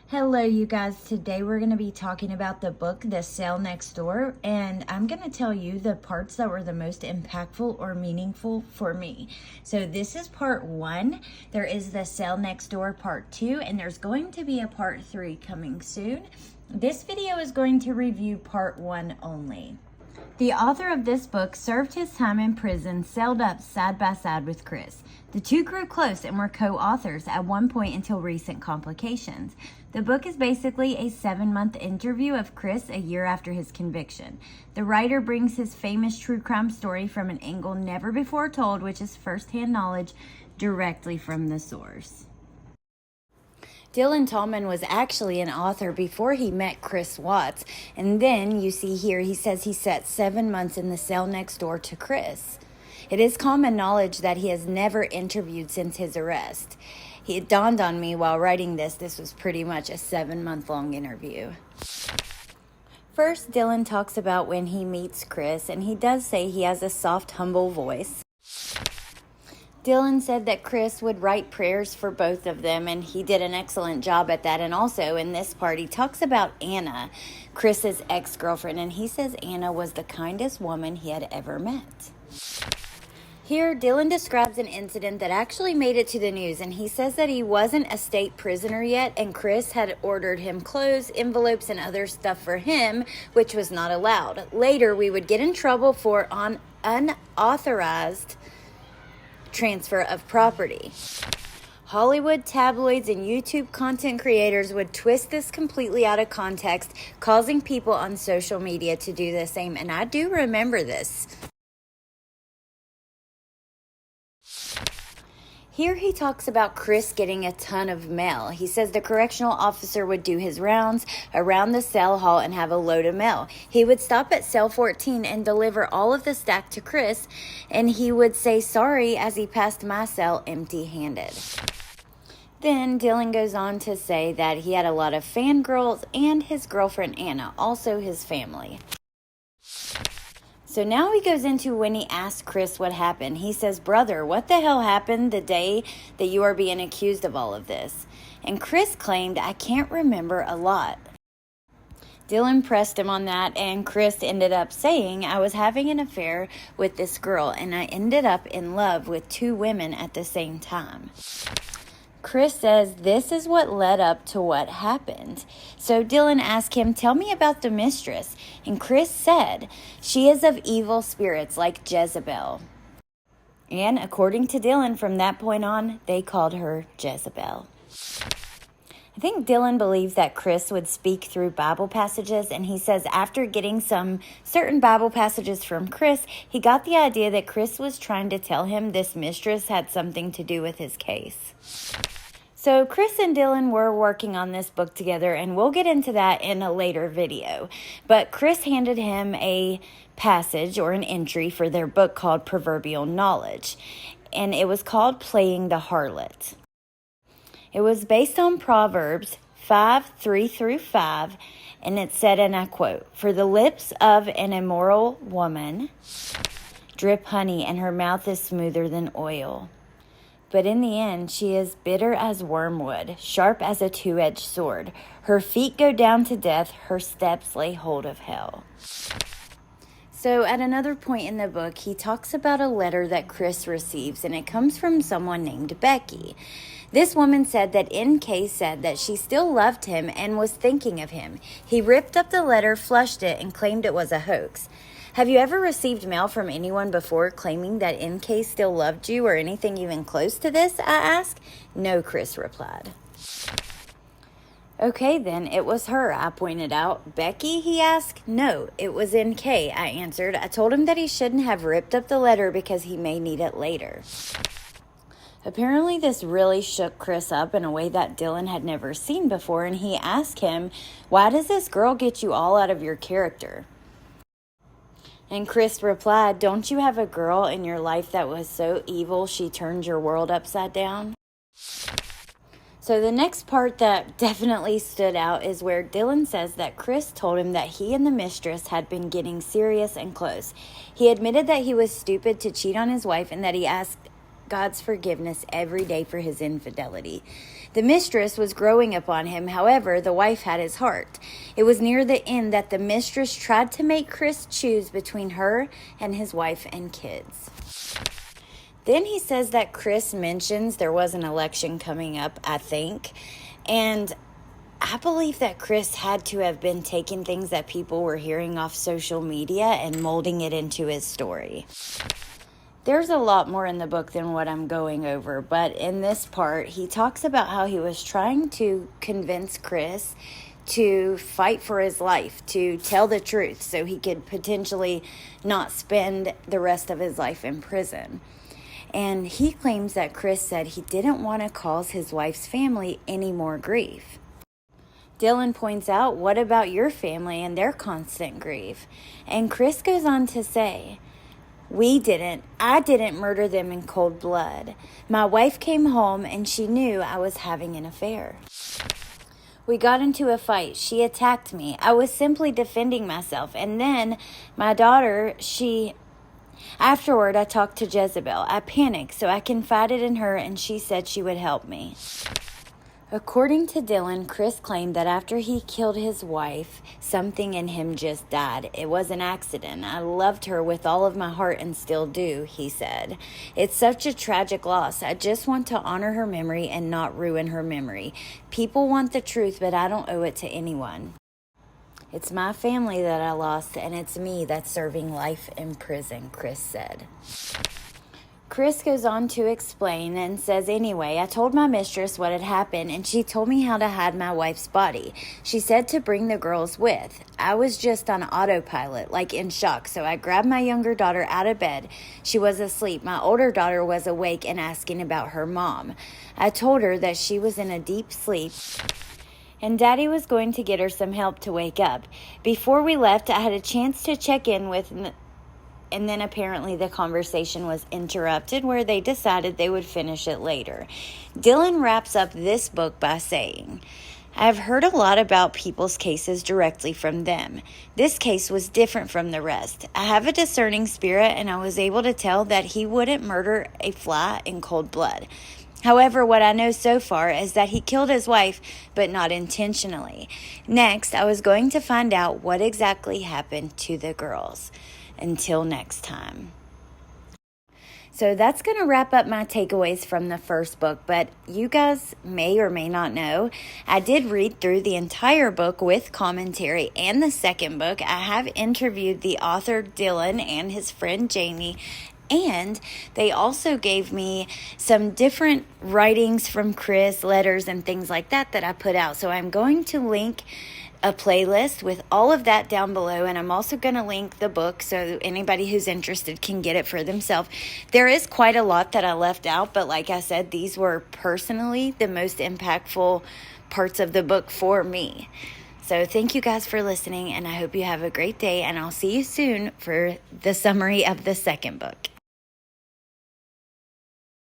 Hello, you guys. Today we're going to be talking about the book, The Cell Next Door, and I'm going to tell you the parts that were the most impactful or meaningful for me. So this is part 1. There is The Cell Next Door part 2, and there's going to be a part 3 coming soon. This video is going to review part 1 only. The author of this book served his time in prison, celled up side by side with Chris. The two grew close and were co-authors at one point until recent complications. The book is basically a 7-month interview of Chris a year after his conviction. The writer brings his famous true crime story from an angle never before told, which is firsthand knowledge directly from the source. Dylan Tallmen was actually an author before he met Chris Watts, and then you see here he says he sat 7 months in the cell next door to Chris. It is common knowledge that he has never interviewed since his arrest. It dawned on me while writing this was pretty much a 7-month-long interview. First, Dylan talks about when he meets Chris, and he does say he has a soft, humble voice. Dylan said that Chris would write prayers for both of them, and he did an excellent job at that. And also in this part, he talks about Anna, Chris's ex-girlfriend, and he says Anna was the kindest woman he had ever met. Here, Dylan describes an incident that actually made it to the news, and he says that he wasn't a state prisoner yet, and Chris had ordered him clothes, envelopes, and other stuff for him, which was not allowed. Later, we would get in trouble for unauthorized transfer of property. Hollywood tabloids and YouTube content creators would twist this completely out of context, causing people on social media to do the same, and I do remember this. Here he talks about Chris getting a ton of mail. He says the correctional officer would do his rounds around the cell hall and have a load of mail. He would stop at cell 14 and deliver all of the stack to Chris, and he would say sorry as he passed my cell empty-handed. Then Dylan goes on to say that he had a lot of fangirls and his girlfriend Anna, also his family. So now he goes into when he asked Chris what happened. He says, "Brother, what the hell happened the day that you are being accused of all of this?" And Chris claimed, "I can't remember a lot." Dylan pressed him on that, and Chris ended up saying, "I was having an affair with this girl, and I ended up in love with 2 women at the same time." Chris says this is what led up to what happened. So Dylan asked him, "Tell me about the mistress." And Chris said, "She is of evil spirits like Jezebel." And according to Dylan, from that point on, they called her Jezebel. I think Dylan believes that Chris would speak through Bible passages, and he says after getting some certain Bible passages from Chris, he got the idea that Chris was trying to tell him this mistress had something to do with his case. So Chris and Dylan were working on this book together, and we'll get into that in a later video. But Chris handed him a passage or an entry for their book called Proverbial Knowledge, and it was called Playing the Harlot. It was based on Proverbs 5:3-5, and it said, and I quote, "For the lips of an immoral woman drip honey, and her mouth is smoother than oil. But in the end, she is bitter as wormwood, sharp as a 2-edged sword. Her feet go down to death, her steps lay hold of hell." So at another point in the book, he talks about a letter that Chris receives, and it comes from someone named Becky. This woman said that NK said that she still loved him and was thinking of him. He ripped up the letter, flushed it, and claimed it was a hoax. Have you ever received mail from anyone before claiming that NK still loved you or anything even close to this, I asked? No, Chris replied. Okay, then, it was her, I pointed out. Becky, he asked? No, it was NK, I answered. I told him that he shouldn't have ripped up the letter because he may need it later. Apparently, this really shook Chris up in a way that Dylan had never seen before, and he asked him, "Why does this girl get you all out of your character?" And Chris replied, "Don't you have a girl in your life that was so evil she turned your world upside down?" So the next part that definitely stood out is where Dylan says that Chris told him that he and the mistress had been getting serious and close. He admitted that he was stupid to cheat on his wife and that he asked God's forgiveness every day for his infidelity. The mistress was growing upon him. However, the wife had his heart. It was near the end that the mistress tried to make Chris choose between her and his wife and kids. Then he says that Chris mentions there was an election coming up, I think. And I believe that Chris had to have been taking things that people were hearing off social media and molding it into his story. There's a lot more in the book than what I'm going over, but in this part, he talks about how he was trying to convince Chris to fight for his life, to tell the truth, so he could potentially not spend the rest of his life in prison. And he claims that Chris said he didn't want to cause his wife's family any more grief. Dylan points out, what about your family and their constant grief? And Chris goes on to say, I didn't murder them in cold blood. My wife came home and she knew I was having an affair. We got into a fight. She attacked me. I was simply defending myself. And then my daughter, afterward, I talked to Jezebel. I panicked, so I confided in her and she said she would help me. According to Dylan, Chris claimed that after he killed his wife, something in him just died. It was an accident. I loved her with all of my heart and still do, he said. It's such a tragic loss. I just want to honor her memory and not ruin her memory. People want the truth, but I don't owe it to anyone. It's my family that I lost, and it's me that's serving life in prison, Chris said. Chris goes on to explain and says, anyway, I told my mistress what had happened, and she told me how to hide my wife's body. She said to bring the girls with. I was just on autopilot, like in shock, so I grabbed my younger daughter out of bed. She was asleep. My older daughter was awake and asking about her mom. I told her that she was in a deep sleep, and Daddy was going to get her some help to wake up. Before we left, I had a chance to check in with... And then apparently the conversation was interrupted where they decided they would finish it later. Dylan wraps up this book by saying, I've heard a lot about people's cases directly from them. This case was different from the rest. I have a discerning spirit and I was able to tell that he wouldn't murder a fly in cold blood. However, what I know so far is that he killed his wife, but not intentionally. Next, I was going to find out what exactly happened to the girls. Until next time. So that's going to wrap up my takeaways from the first book, but you guys may or may not know, I did read through the entire book with commentary and the second book. I have interviewed the author Dylan and his friend Jamie, and they also gave me some different writings from Chris, letters and things like that I put out. So I'm going to link a playlist with all of that down below, and I'm also going to link the book so anybody who's interested can get it for themselves. There is quite a lot that I left out, but like I said, these were personally the most impactful parts of the book for me. So thank you guys for listening, and I hope you have a great day, and I'll see you soon for the summary of the second book.